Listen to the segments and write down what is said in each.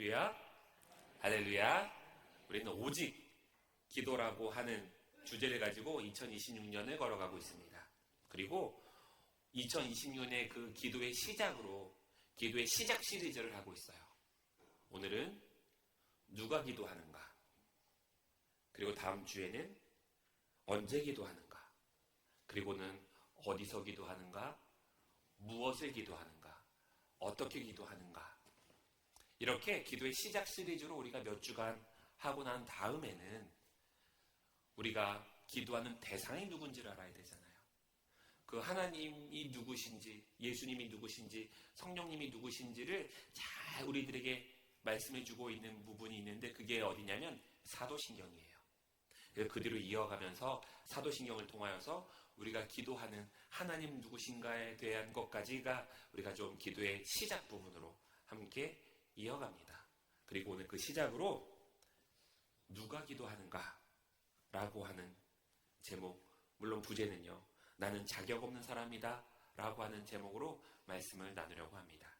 할렐루야, 할렐루야. 우리는 오직 기도라고 하는 주제를 가지고 2026년을 걸어가고 있습니다. 그리고 2026년의 그 기도의 시작으로 기도의 시작 시리즈를 하고 있어요. 오늘은 누가 기도하는가, 그리고 다음 주에는 언제 기도하는가, 그리고는 어디서 기도하는가, 무엇을 기도하는가, 어떻게 기도하는가, 이렇게 기도의 시작 시리즈로 우리가 몇 주간 하고 난 다음에는 우리가 기도하는 대상이 누군지를 알아야 되잖아요. 그 하나님이 누구신지, 예수님이 누구신지, 성령님이 누구신지를 잘 우리들에게 말씀해 주고 있는 부분이 있는데, 그게 어디냐면 사도신경이에요. 그 뒤로 이어가면서 사도신경을 통하여서 우리가 기도하는 하나님 누구신가에 대한 것까지가 우리가 좀 기도의 시작 부분으로 함께 이어갑니다. 그리고 오늘 그 시작으로 누가 기도하는가 라고 하는 제목, 물론 부제는요, 나는 자격 없는 사람이다 라고 하는 제목으로 말씀을 나누려고 합니다.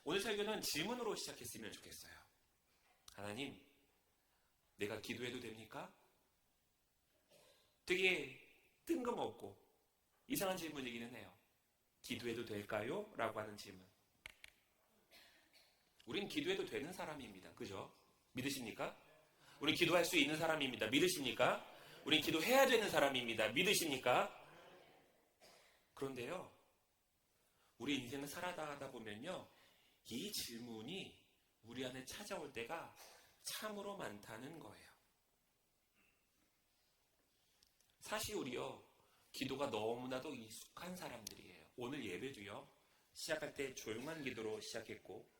오늘 설교는 질문으로 시작했으면 좋겠어요. 하나님, 내가 기도해도 됩니까? 되게 뜬금없고 이상한 질문이기는 해요. 기도해도 될까요? 라고 하는 질문. 우린 기도해도 되는 사람입니다. 그죠? 믿으십니까? 우린 기도할 수 있는 사람입니다. 믿으십니까? 우린 기도해야 되는 사람입니다. 믿으십니까? 그런데요, 우리 인생을 살아가다 보면요, 이 질문이 우리 안에 찾아올 때가 참으로 많다는 거예요. 사실 우리요, 기도가 너무나도 익숙한 사람들이에요. 오늘 예배도요, 시작할 때 조용한 기도로 시작했고,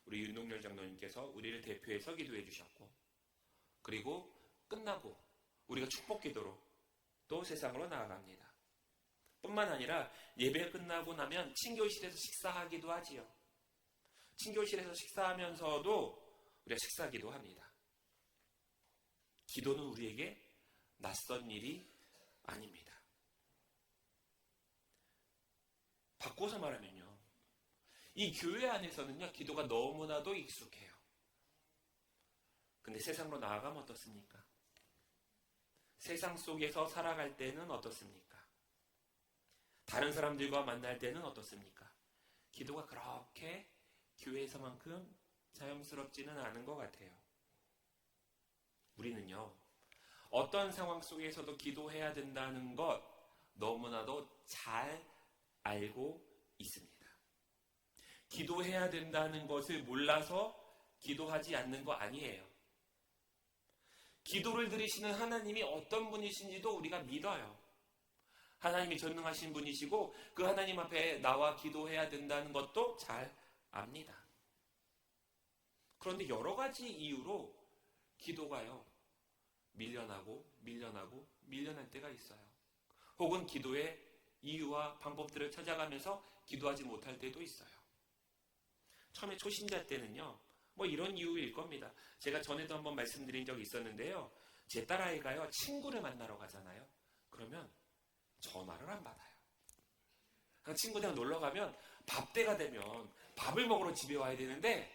우리 윤동열 장로님께서 우리를 대표해서 기도해 주셨고, 그리고 끝나고 우리가 축복 기도로 또 세상으로 나아갑니다. 뿐만 아니라 예배 끝나고 나면 친교실에서 식사하기도 하지요. 친교실에서 식사하면서도 우리가 식사하기도 합니다. 기도는 우리에게 낯선 일이 아닙니다. 바꿔서 말하면요, 이 교회 안에서는요, 기도가 너무나도 익숙해요. 근데 세상으로 나아가면 어떻습니까? 세상 속에서 살아갈 때는 어떻습니까? 다른 사람들과 만날 때는 어떻습니까? 기도가 그렇게 교회에서만큼 자연스럽지는 않은 것 같아요. 우리는요, 어떤 상황 속에서도 기도해야 된다는 것 너무나도 잘 알고 있습니다. 기도해야 된다는 것을 몰라서 기도하지 않는 거 아니에요. 기도를 들으시는 하나님이 어떤 분이신지도 우리가 믿어요. 하나님이 전능하신 분이시고 그 하나님 앞에 나와 기도해야 된다는 것도 잘 압니다. 그런데 여러 가지 이유로 기도가요, 밀려날 때가 있어요. 혹은 기도의 이유와 방법들을 찾아가면서 기도하지 못할 때도 있어요. 처음에 초신자 때는요, 뭐 이런 이유일 겁니다. 제가 전에도 한번 말씀드린 적이 있었는데요, 제 딸아이가요, 친구를 만나러 가잖아요. 그러면 전화를 안 받아요. 친구들이랑 놀러 가면 밥 때가 되면 밥을 먹으러 집에 와야 되는데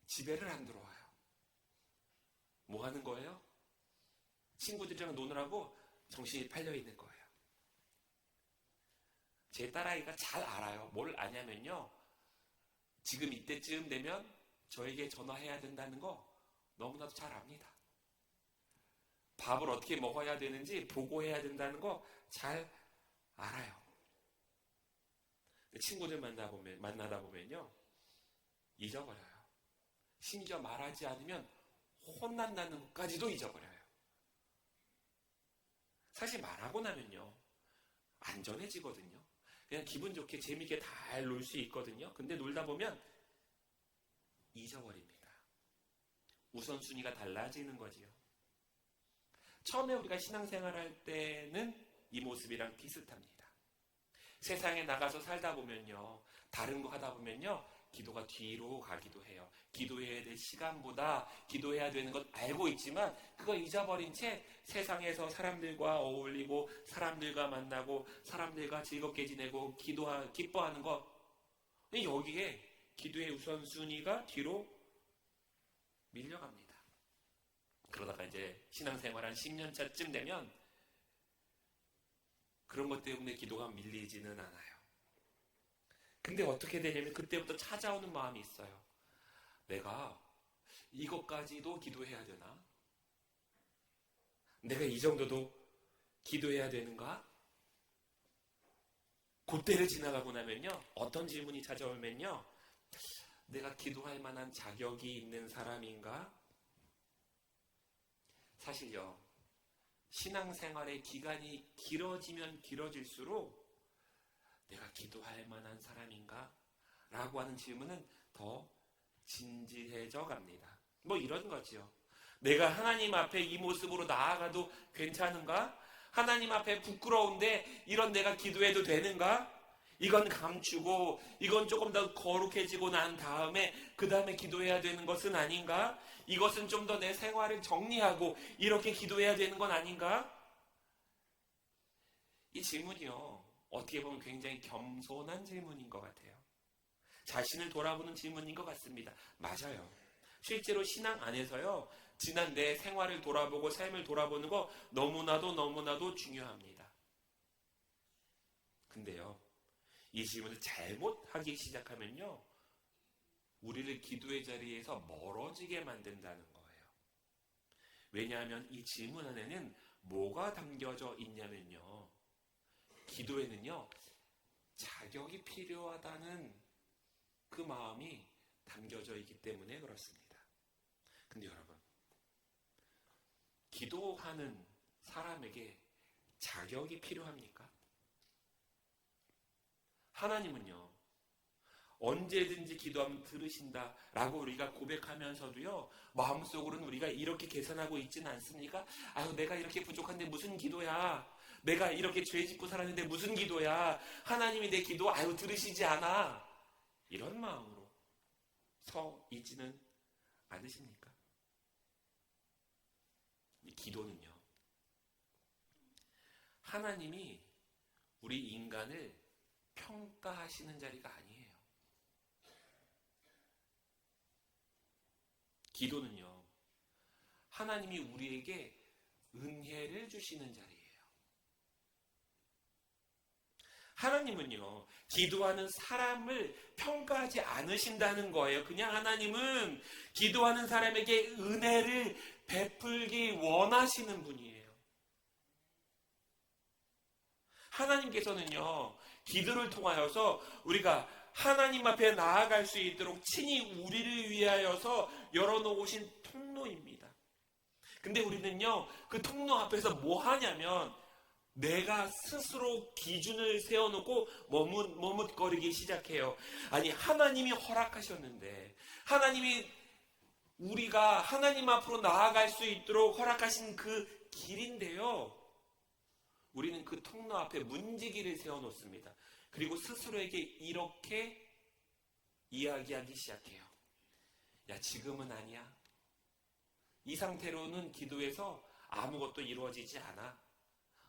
집에를 안 들어와요. 뭐 하는 거예요? 친구들이랑 노느라고 정신이 팔려 있는 거예요. 제 딸아이가 잘 알아요. 뭘 아냐면요, 지금 이때쯤 되면 저에게 전화해야 된다는 거 너무나도 잘 압니다. 밥을 어떻게 먹어야 되는지 보고해야 된다는 거 잘 알아요. 친구들 만나다 보면요, 잊어버려요. 심지어 말하지 않으면 혼난다는 것까지도 잊어버려요. 사실 말하고 나면요, 안전해지거든요. 그냥 기분 좋게 재밌게 잘 놀 수 있거든요. 근데 놀다 보면 잊어버립니다. 우선순위가 달라지는 거지요. 처음에 우리가 신앙생활 할 때는 이 모습이랑 비슷합니다. 세상에 나가서 살다 보면요, 다른 거 하다 보면요, 기도가 뒤로 가기도 해요. 기도해야 될 시간보다 기도해야 되는 것 알고 있지만 그거 잊어버린 채 세상에서 사람들과 어울리고 사람들과 만나고 사람들과 즐겁게 지내고 기뻐하는 것, 여기에 기도의 우선순위가 뒤로 밀려갑니다. 그러다가 이제 신앙생활 한 10년 차쯤 되면 그런 것 때문에 기도가 밀리지는 않아요. 근데 어떻게 되냐면 그때부터 찾아오는 마음이 있어요. 내가 이것까지도 기도해야 되나? 내가 이 정도도 기도해야 되는가? 그때를 지나가고 나면요, 어떤 질문이 찾아오면요, 내가 기도할 만한 자격이 있는 사람인가? 사실요, 신앙생활의 기간이 길어지면 길어질수록 내가 기도할 만한 사람인가? 라고 하는 질문은 더 진지해져 갑니다. 뭐 이런 거지요. 내가 하나님 앞에 이 모습으로 나아가도 괜찮은가? 하나님 앞에 부끄러운데 이런 내가 기도해도 되는가? 이건 감추고 이건 조금 더 거룩해지고 난 다음에 그 다음에 기도해야 되는 것은 아닌가? 이것은 좀 더 내 생활을 정리하고 이렇게 기도해야 되는 건 아닌가? 이 질문이요, 어떻게 보면 굉장히 겸손한 질문인 것 같아요. 자신을 돌아보는 질문인 것 같습니다. 맞아요. 실제로 신앙 안에서요, 지난 내 생활을 돌아보고 삶을 돌아보는 거 너무나도 중요합니다. 근데요, 이 질문을 잘못하기 시작하면요, 우리를 기도의 자리에서 멀어지게 만든다는 거예요. 왜냐하면 이 질문 안에는 뭐가 담겨져 있냐면요, 기도에는요, 자격이 필요하다는 그 마음이 담겨져 있기 때문에 그렇습니다. 근데 여러분, 기도하는 사람에게 자격이 필요합니까? 하나님은요, 언제든지 기도하면 들으신다라고 우리가 고백하면서도요, 마음속으로는 우리가 이렇게 계산하고 있지는 않습니까? 아유, 내가 이렇게 부족한데 무슨 기도야? 내가 이렇게 죄 짓고 살았는데 무슨 기도야? 하나님이 내 기도 아유 들으시지 않아. 이런 마음으로 서 있지는 않으십니까? 이 기도는요, 하나님이 우리 인간을 평가하시는 자리가 아니에요. 기도는요, 하나님이 우리에게 은혜를 주시는 자리예요. 하나님은요, 기도하는 사람을 평가하지 않으신다는 거예요. 그냥 하나님은 기도하는 사람에게 은혜를 베풀기 원하시는 분이에요. 하나님께서는요, 기도를 통하여서 우리가 하나님 앞에 나아갈 수 있도록 친히 우리를 위하여서 열어놓으신 통로입니다. 근데 우리는요, 그 통로 앞에서 뭐 하냐면 내가 스스로 기준을 세워놓고 머뭇거리기 시작해요. 아니, 하나님이 허락하셨는데, 하나님이 우리가 하나님 앞으로 나아갈 수 있도록 허락하신 그 길인데요, 우리는 그 통로 앞에 문지기를 세워놓습니다. 그리고 스스로에게 이렇게 이야기하기 시작해요. 야, 지금은 아니야. 이 상태로는 기도에서 아무것도 이루어지지 않아.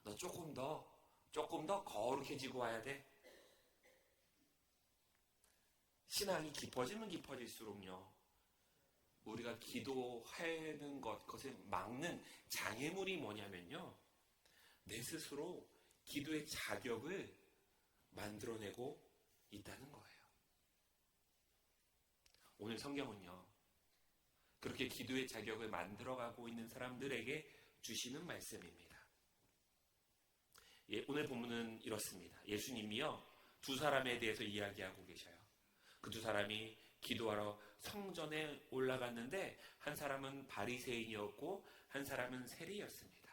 너 조금 더 거룩해지고 와야 돼. 신앙이 깊어지면 깊어질수록요, 우리가 기도하는 그것을 막는 장애물이 뭐냐면요, 내 스스로 기도의 자격을 만들어내고 있다는 거예요. 오늘 성경은요, 그렇게 기도의 자격을 만들어가고 있는 사람들에게 주시는 말씀입니다. 오늘 본문은 이렇습니다. 예수님이요, 두 사람에 대해서 이야기하고 계셔요. 그 두 사람이 기도하러 성전에 올라갔는데 한 사람은 바리새인이었고 한 사람은 세리였습니다.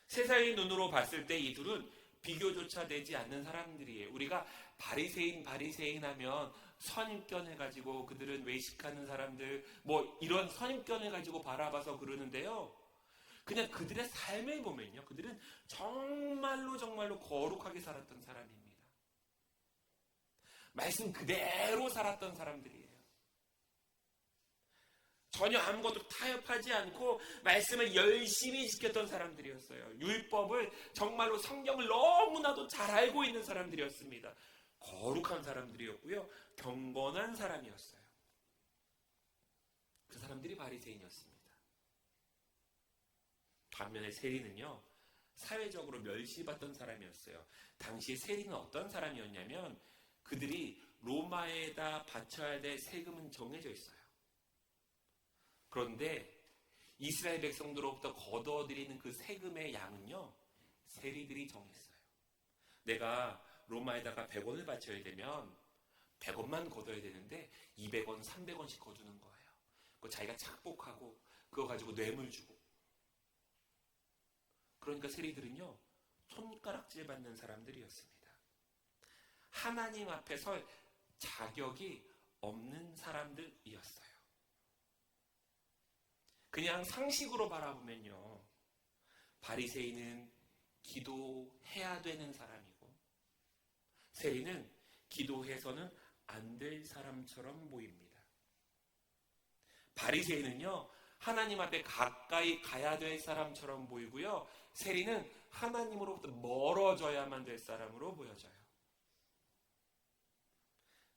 세상의 눈으로 봤을 때 이 둘은 비교조차 되지 않는 사람들이에요. 우리가 바리새인 하면 선입견을 가지고 그들은 외식하는 사람들, 뭐 이런 선입견을 가지고 바라봐서 그러는데요, 그냥 그들의 삶을 보면요, 그들은 정말로 거룩하게 살았던 사람입니다. 말씀 그대로 살았던 사람들이에요. 전혀 아무것도 타협하지 않고 말씀을 열심히 지켰던 사람들이었어요. 율법을, 정말로 성경을 너무나도 잘 알고 있는 사람들이었습니다. 거룩한 사람들이었고요, 경건한 사람이었어요. 그 사람들이 바리새인이었습니다. 반면에 세리는요, 사회적으로 멸시받던 사람이었어요. 당시 세리는 어떤 사람이었냐면 그들이 로마에다 바쳐야 될 세금은 정해져 있어요. 그런데 이스라엘 백성들로부터 거둬들이는 그 세금의 양은요, 세리들이 정했어요. 내가 로마에다가 100원을 바쳐야 되면 100원만 거둬야 되는데 200원, 300원씩 거두는 거예요. 그 자기가 착복하고 그거 가지고 뇌물 주고. 그러니까 세리들은요, 손가락질 받는 사람들이었습니다. 하나님 앞에 설 자격이 없는 사람들이었어요. 그냥 상식으로 바라보면요, 바리새인은 기도해야 되는 사람이고 세리는 기도해서는 안 될 사람처럼 보입니다. 바리새인은요, 하나님 앞에 가까이 가야 될 사람처럼 보이고요, 세리는 하나님으로부터 멀어져야만 될 사람으로 보여져요.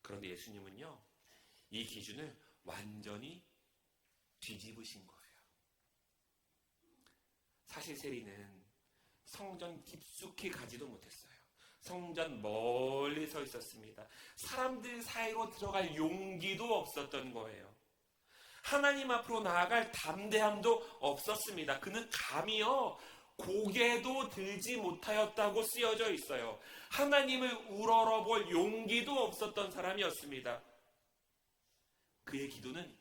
그런데 예수님은요, 이 기준을 완전히 뒤집으신 거예요. 사실 세리는 성전 깊숙이 가지도 못했어요. 성전 멀리 서 있었습니다. 사람들 사이로 들어갈 용기도 없었던 거예요. 하나님 앞으로 나아갈 담대함도 없었습니다. 그는 감히요, 고개도 들지 못하였다고 쓰여져 있어요. 하나님을 우러러볼 용기도 없었던 사람이었습니다. 그의 기도는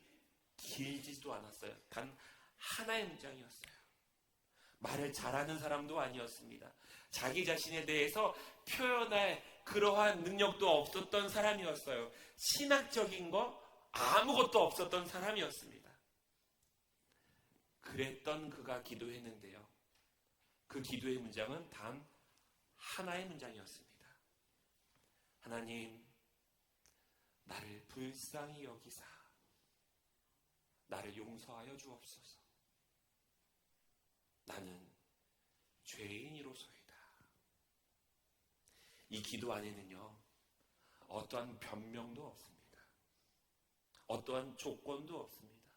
길지도 않았어요. 단 하나의 문장이었어요. 말을 잘하는 사람도 아니었습니다. 자기 자신에 대해서 표현할 그러한 능력도 없었던 사람이었어요. 신학적인 거 아무것도 없었던 사람이었습니다. 그랬던 그가 기도했는데요, 그 기도의 문장은 단 하나의 문장이었습니다. 하나님, 나를 불쌍히 여기사 나를 용서하여 주옵소서. 나는 죄인이로소이다. 이 기도 안에는요, 어떠한 변명도 없습니다. 어떠한 조건도 없습니다.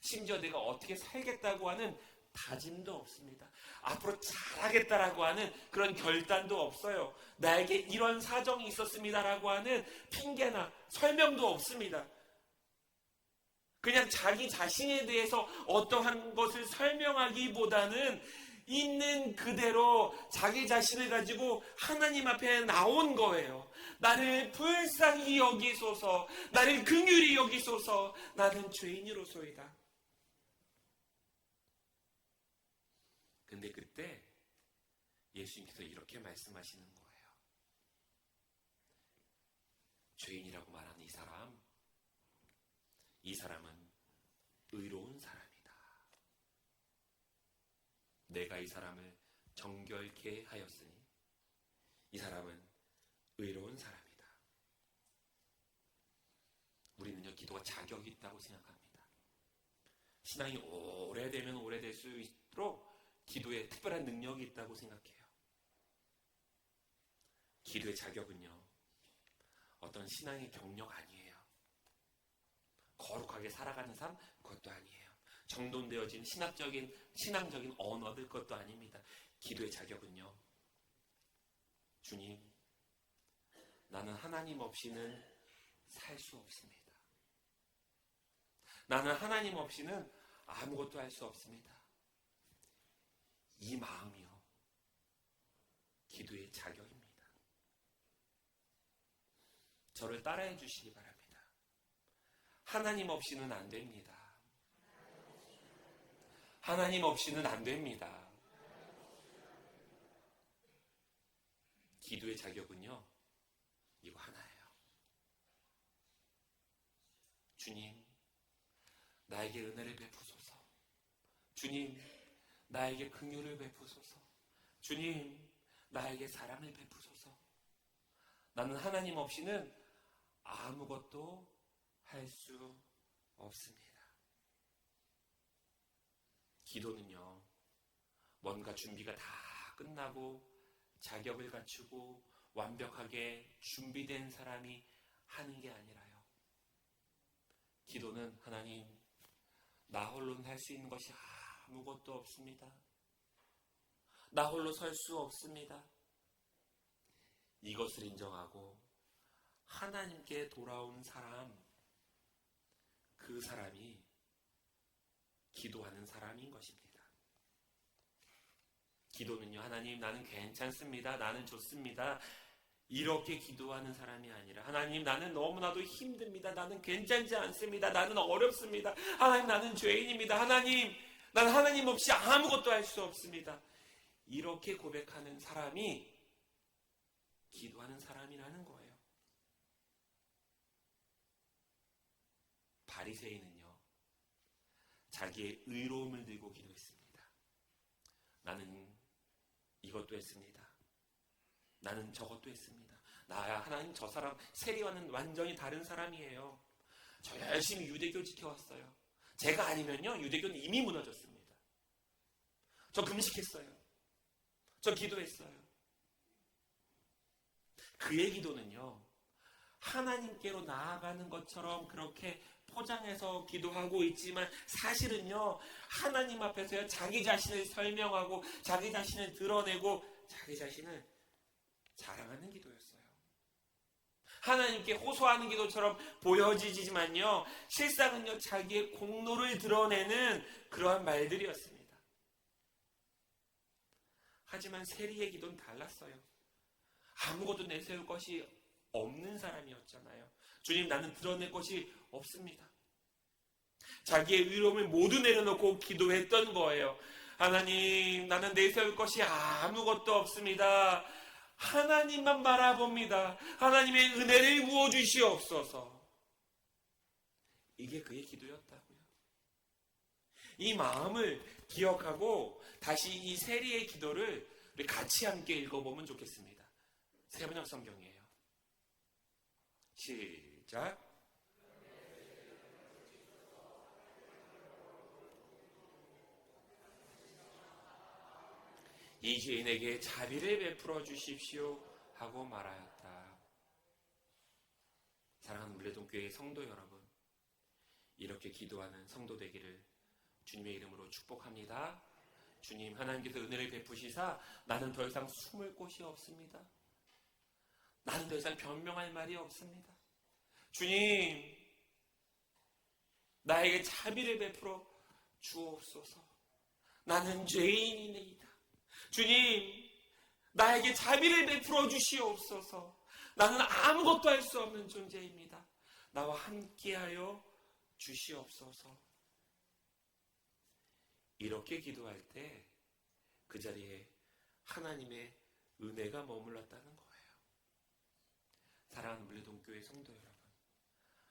심지어 내가 어떻게 살겠다고 하는 다짐도 없습니다. 앞으로 잘하겠다라고 하는 그런 결단도 없어요. 나에게 이런 사정이 있었습니다라고 하는 핑계나 설명도 없습니다. 그냥 자기 자신에 대해서 어떠한 것을 설명하기보다는 있는 그대로 자기 자신을 가지고 하나님 앞에 나온 거예요. 나를 불쌍히 여기소서, 나를 긍휼히 여기소서, 나는 죄인이로소이다. 근데 그때 예수님께서 이렇게 말씀하시는 거예요. 죄인이라고 말하는 이 사람은 의로운 사람이다. 내가 이 사람을 정결케 하였으니 이 사람은 의로운 사람이다. 우리는요, 기도가 자격이 있다고 생각합니다. 신앙이 오래되면 오래될수록 기도에 특별한 능력이 있다고 생각해요. 기도의 자격은요, 어떤 신앙의 경력 아니에요. 거룩하게 살아가는 삶, 그것도 아니에요. 정돈되어진 신앙적인 언어들, 그것도 아닙니다. 기도의 자격은요, 주님, 나는 하나님 없이는 살 수 없습니다. 나는 하나님 없이는 아무것도 할 수 없습니다. 이 마음이요, 기도의 자격입니다. 저를 따라해 주시기 바랍니다. 하나님 없이는 안 됩니다. 하나님 없이는 안 됩니다. 기도의 자격은요, 이거 하나예요. 주님, 나에게 은혜를 베푸소서. 주님, 나에게 긍휼을 베푸소서. 주님, 나에게 사랑을 베푸소서. 나는 하나님 없이는 아무것도 할 수 없습니다. 기도는요, 뭔가 준비가 다 끝나고 자격을 갖추고 완벽하게 준비된 사람이 하는 게 아니라요, 기도는 하나님, 나 홀로는 할 수 있는 것이 아무것도 없습니다. 나 홀로 설 수 없습니다. 이것을 인정하고 하나님께 돌아온 사람, 그 사람이 기도하는 사람인 것입니다. 기도는요, 하나님 나는 괜찮습니다. 나는 좋습니다. 이렇게 기도하는 사람이 아니라, 하나님 나는 너무나도 힘듭니다. 나는 괜찮지 않습니다. 나는 어렵습니다. 하나님 나는 죄인입니다. 하나님, 난 하나님 없이 아무것도 할 수 없습니다. 이렇게 고백하는 사람이 기도하는 사람이라는 거예요. 바리새인은요, 자기의 의로움을 들고 기도했습니다. 나는 이것도 했습니다. 나는 저것도 했습니다. 나야 하나님, 저 사람 세리와는 완전히 다른 사람이에요. 저 열심히 유대교 지켜왔어요. 제가 아니면요 유대교는 이미 무너졌습니다. 저 금식했어요. 저 기도했어요. 그의 기도는요, 하나님께로 나아가는 것처럼 그렇게 포장해서 기도하고 있지만 사실은요, 하나님 앞에서요 자기 자신을 설명하고 자기 자신을 드러내고 자기 자신을 자랑하는 기도였어요. 하나님께 호소하는 기도처럼 보여지지만요, 실상은요 자기의 공로를 드러내는 그러한 말들이었습니다. 하지만 세리의 기도는 달랐어요. 아무것도 내세울 것이 없는 사람이었잖아요. 주님, 나는 드러낼 것이 없습니다. 자기의 의로움을 모두 내려놓고 기도했던 거예요. 하나님, 나는 내세울 것이 아무것도 없습니다. 하나님만 바라봅니다. 하나님의 은혜를 부어주시옵소서. 이게 그의 기도였다고요. 이 마음을 기억하고 다시 이 세리의 기도를 우리 같이 함께 읽어보면 좋겠습니다. 세번역 성경이에요. 시작. 이 죄인에게 자비를 베풀어 주십시오 하고 말하였다. 사랑하는 물레동교회 성도 여러분, 이렇게 기도하는 성도 되기를 주님의 이름으로 축복합니다. 주님, 하나님께서 은혜를 베푸시사 나는 더 이상 숨을 곳이 없습니다. 나는 더 이상 변명할 말이 없습니다. 주님, 나에게 자비를 베풀어 주옵소서. 나는 죄인이니이다. 주님, 나에게 자비를 베풀어 주시옵소서. 나는 아무것도 할 수 없는 존재입니다. 나와 함께하여 주시옵소서. 이렇게 기도할 때 그 자리에 하나님의 은혜가 머물렀다는 거예요. 사랑하는 물레동교회 성도 여러분,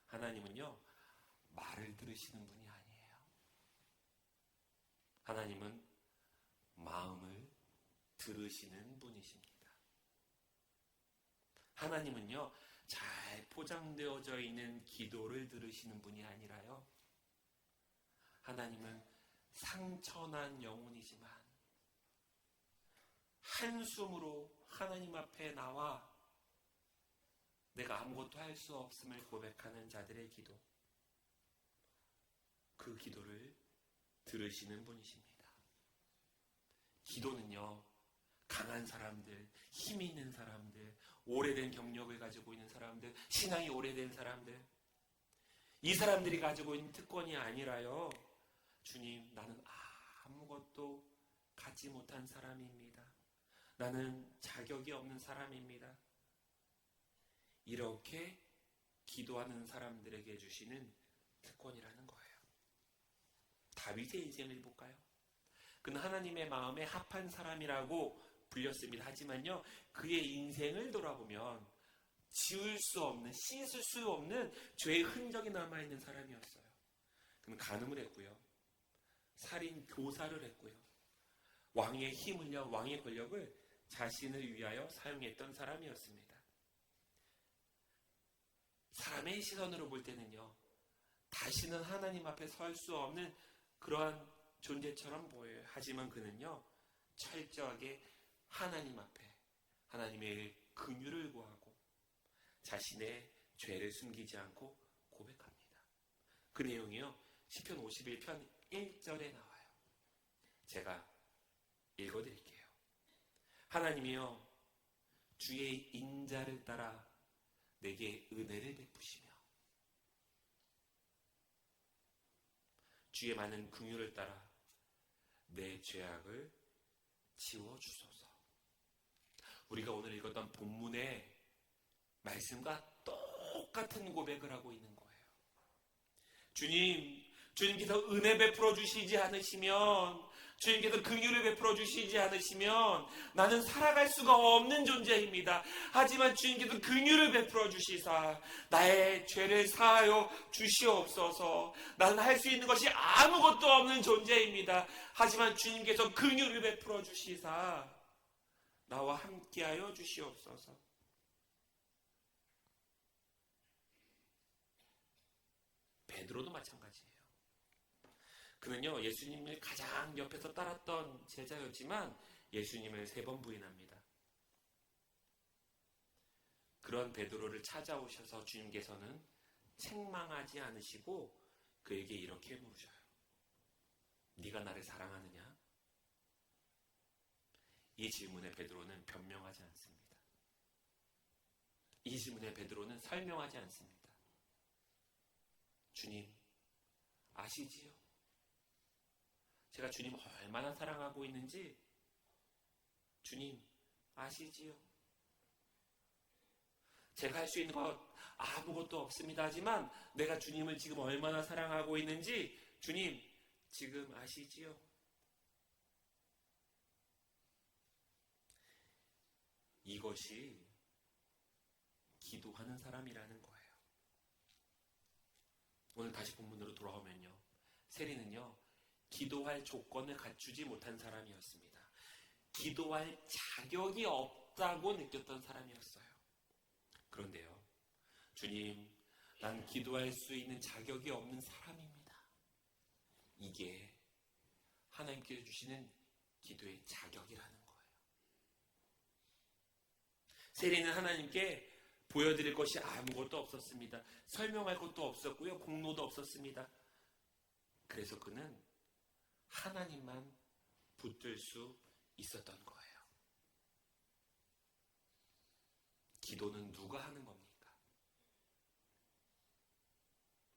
하나님은요 말을 들으시는 분이 아니에요. 하나님은 마음을 들으시는 분이십니다. 하나님은요 잘 포장되어져 있는 기도를 들으시는 분이 아니라요, 하나님은 상처난 영혼이지만 한숨으로 하나님 앞에 나와 내가 아무것도 할 수 없음을 고백하는 자들의 기도, 그 기도를 들으시는 분이십니다. 기도는요, 강한 사람들, 힘이 있는 사람들, 오래된 경력을 가지고 있는 사람들, 신앙이 오래된 사람들, 이 사람들이 가지고 있는 특권이 아니라요, 주님, 나는 아무것도 갖지 못한 사람입니다. 나는 자격이 없는 사람입니다. 이렇게 기도하는 사람들에게 주시는 특권이라는 거예요. 다윗의 인생을 볼까요? 그는 하나님의 마음에 합한 사람이라고 불렸습니다. 하지만요, 그의 인생을 돌아보면 지울 수 없는, 씻을 수 없는 죄의 흔적이 남아있는 사람이었어요. 그는 간음을 했고요, 살인, 교사를 했고요, 왕의 힘을요, 왕의 권력을 자신을 위하여 사용했던 사람이었습니다. 사람의 시선으로 볼 때는요, 다시는 하나님 앞에 설 수 없는 그러한 존재처럼 보여요. 하지만 그는요, 철저하게 하나님 앞에 하나님의 긍휼을 구하고 자신의 죄를 숨기지 않고 고백합니다. 그 내용이요. 시편 51편 1절에 나와요. 제가 읽어드릴게요. 하나님이여 주의 인자를 따라 내게 은혜를 베푸시며 주의 많은 긍휼을 따라 내 죄악을 지워주소서. 우리가 오늘 읽었던 본문의 말씀과 똑같은 고백을 하고 있는 거예요. 주님께서 은혜 베풀어 주시지 않으시면, 주님께서 긍휼을 베풀어 주시지 않으시면 나는 살아갈 수가 없는 존재입니다. 하지만 주님께서 긍휼을 베풀어 주시사 나의 죄를 사하여 주시옵소서. 나는 할 수 있는 것이 아무것도 없는 존재입니다. 하지만 주님께서 긍휼을 베풀어 주시사 나와 함께하여 주시옵소서. 베드로도 마찬가지예요. 그는요, 예수님을 가장 옆에서 따랐던 제자였지만 예수님을 3번 부인합니다. 그런 베드로를 찾아오셔서 주님께서는 책망하지 않으시고 그에게 이렇게 물으셔요. 네가 나를 사랑하느냐? 이 질문에 베드로는 변명하지 않습니다. 이 질문에 베드로는 설명하지 않습니다. 주님, 아시지요? 제가 주님을 얼마나 사랑하고 있는지 주님 아시지요? 제가 할 수 있는 것 아무것도 없습니다. 하지만 내가 주님을 지금 얼마나 사랑하고 있는지 주님 지금 아시지요? 이것이 기도하는 사람이라는 거예요. 오늘 다시 본문으로 돌아오면요, 세리는요 기도할 조건을 갖추지 못한 사람이었습니다. 기도할 자격이 없다고 느꼈던 사람이었어요. 그런데요, 주님, 난 기도할 수 있는 자격이 없는 사람입니다. 이게 하나님께서 주시는 기도의 자격이라는 거예요. 세리는 하나님께 보여드릴 것이 아무것도 없었습니다. 설명할 것도 없었고요, 공로도 없었습니다. 그래서 그는 하나님만 붙들 수 있었던 거예요. 기도는 누가 하는 겁니까?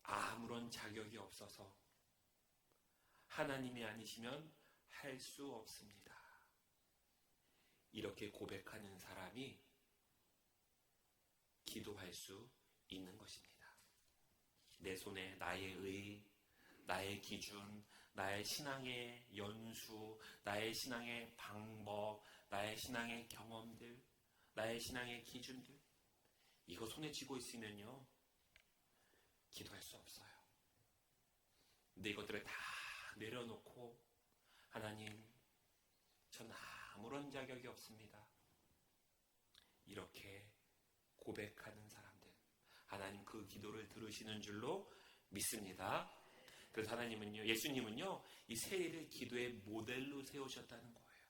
아무런 자격이 없어서 하나님이 아니시면 할 수 없습니다. 이렇게 고백하는 사람이 기도할 수 있는 것입니다. 내 손에 나의 의, 나의 기준, 나의 신앙의 연수, 나의 신앙의 방법, 나의 신앙의 경험들, 나의 신앙의 기준들, 이거 손에 쥐고 있으면요 기도할 수 없어요. 근데 이것들을 다 내려놓고 하나님, 전 아무런 자격이 없습니다. 이렇게 고백하는 사람들, 하나님 그 기도를 들으시는 줄로 믿습니다. 그래서 하나님은요, 예수님은요, 이 세리를 기도의 모델로 세우셨다는 거예요.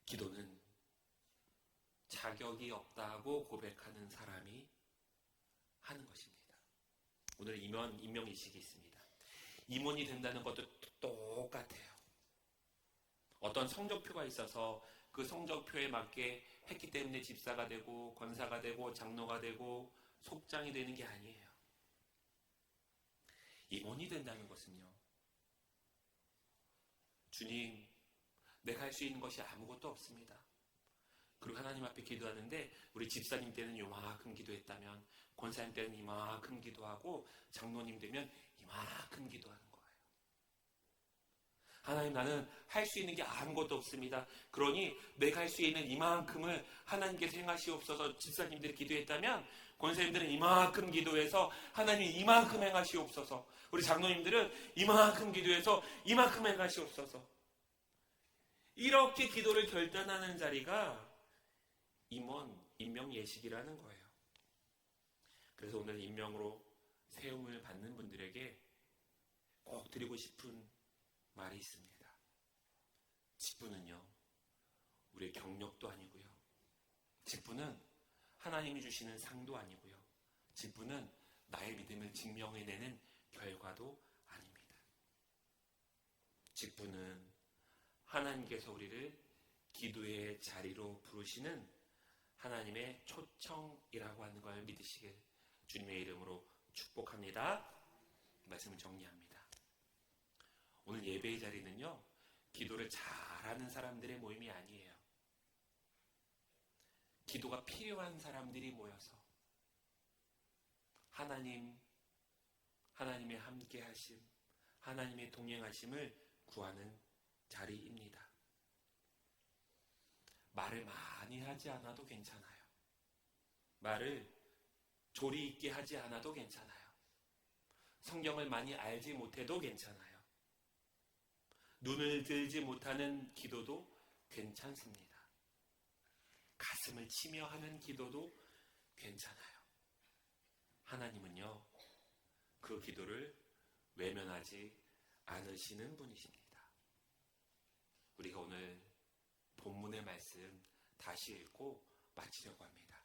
기도는 자격이 없다고 고백하는 사람이 하는 것입니다. 오늘 임명이식이 있습니다. 임원이 된다는 것도 똑같아요. 어떤 성적표가 있어서 그 성적표에 맞게 했기 때문에 집사가 되고 권사가 되고 장로가 되고 속장이 되는 게 아니에요. 임원이 된다는 것은요, 주님, 내가 할 수 있는 것이 아무것도 없습니다. 그리고 하나님 앞에 기도하는데 우리 집사님 때는 요만큼 기도했다면 권사님 때는 이만큼 기도하고 장로님 되면 이만큼 기도하는 거예요. 하나님, 나는 할 수 있는 게 아무것도 없습니다. 그러니 내가 할 수 있는 이만큼을 하나님께서 행하시옵소서. 집사님들이 기도했다면 권사님들은 이만큼 기도해서 하나님 이만큼 행하시옵소서. 우리 장로님들은 이만큼 기도해서 이만큼 행하시옵소서. 이렇게 기도를 결단하는 자리가 임명 예식이라는 거예요. 그래서 오늘 임명으로 세움을 받는 분들에게 꼭 드리고 싶은 말이 있습니다. 직분은요, 우리의 경력도 아니고요, 직분은 하나님이 주시는 상도 아니고요, 직분은 나의 믿음을 증명해내는 결과도 아닙니다. 직분은 하나님께서 우리를 기도의 자리로 부르시는 하나님의 초청이라고 하는 걸 믿으시길 주님의 이름으로 축복합니다. 말씀을 정리합니다. 오늘 예배의 자리는요, 기도를 잘하는 사람들의 모임이 아니에요. 기도가 필요한 사람들이 모여서 하나님의 함께하심, 하나님의 동행하심을 구하는 자리입니다. 말을 많이 하지 않아도 괜찮아요. 말을 조리 있게 하지 않아도 괜찮아요. 성경을 많이 알지 못해도 괜찮아요. 눈을 들지 못하는 기도도 괜찮습니다. 가슴을 치며 하는 기도도 괜찮아요. 하나님은요, 그 기도를 외면하지 않으시는 분이십니다. 우리가 오늘 본문의 말씀 다시 읽고 마치려고 합니다.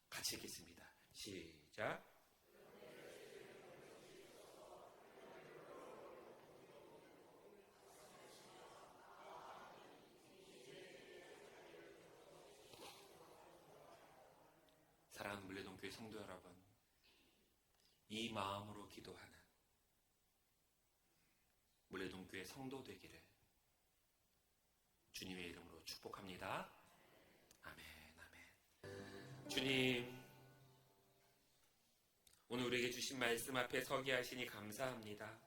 같이 읽겠습니다. 시작. 사랑하는 물레동교회 성도 여러분, 이 마음으로 기도하는 물레동교회 성도 되기를 주님의 이름으로 축복합니다. 아멘, 아멘. 주님, 오늘 우리에게 주신 말씀 앞에 서게 하시니 감사합니다.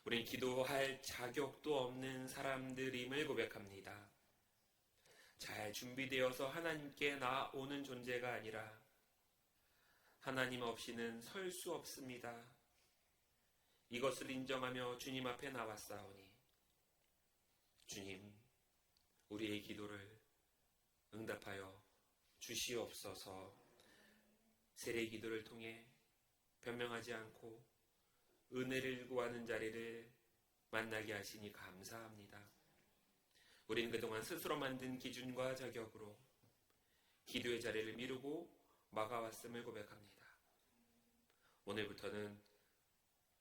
우린 기도할 자격도 없는 사람들임을 고백합니다. 잘 준비되어서 하나님께 나오는 존재가 아니라 하나님 없이는 설 수 없습니다. 이것을 인정하며 주님 앞에 나왔사오니 주님, 우리의 기도를 응답하여 주시옵소서. 세례 기도를 통해 변명하지 않고 은혜를 구하는 자리를 만나게 하시니 감사합니다. 우리는 그동안 스스로 만든 기준과 자격으로 기도의 자리를 미루고 막아왔음을 고백합니다. 오늘부터는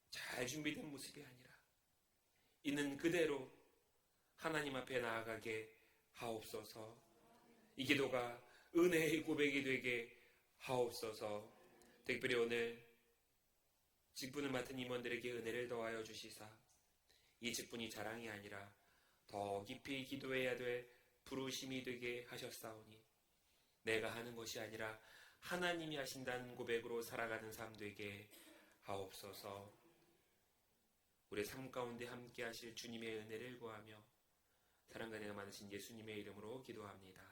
잘 준비된 모습이 아니라 있는 그대로 하나님 앞에 나아가게 하옵소서. 이 기도가 은혜의 고백이 되게 하옵소서. 특별히 오늘 직분을 맡은 임원들에게 은혜를 더하여 주시사 이 직분이 자랑이 아니라 더 깊이 기도해야 될 부르심이 되게 하셨사오니 내가 하는 것이 아니라 하나님이 하신다는 고백으로 살아가는 삶 되게 하옵소서. 우리의 삶 가운데 함께 하실 주님의 은혜를 구하며 사랑과 은혜가 많으신 예수님의 이름으로 기도합니다.